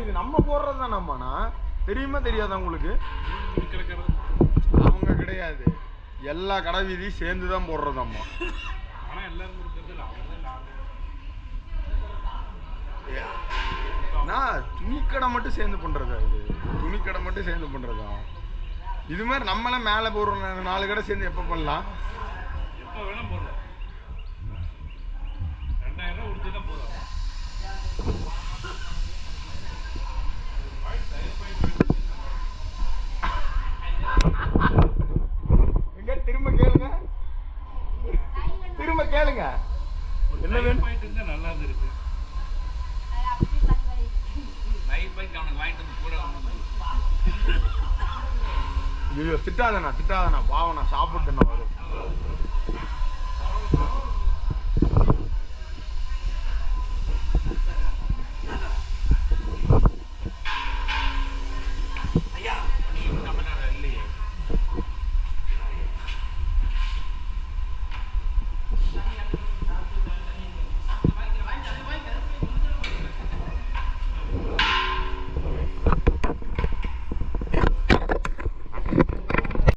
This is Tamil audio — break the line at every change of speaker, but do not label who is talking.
இது நம்ம போடுறது தான் நம்மண்ணா. தெரியுமா தெரியாதா உங்களுக்கு? அவங்க கிடையாது, எல்லா கடை வீதியும் சேர்ந்து தான் போடுறதாம்மா. நான் துணிக்கடை மட்டும் சேர்ந்து பண்றதா? இது துணிக்கடை மட்டும் சேர்ந்து பண்றதா? இது மாதிரி நம்மளாம் மேலே போடுறோம் 4 கடை சேர்ந்து எப்போ பண்ணலாம்? எங்க திரும்ப கேளுங்க, திரும்ப கேளுங்க. என்ன வேணும்? நல்லா இருக்கு. ஐயோ திட்டாதண்ணா, திட்டாதண்ணா, பாவண்ணா, சாப்பிட்டுண்ணா.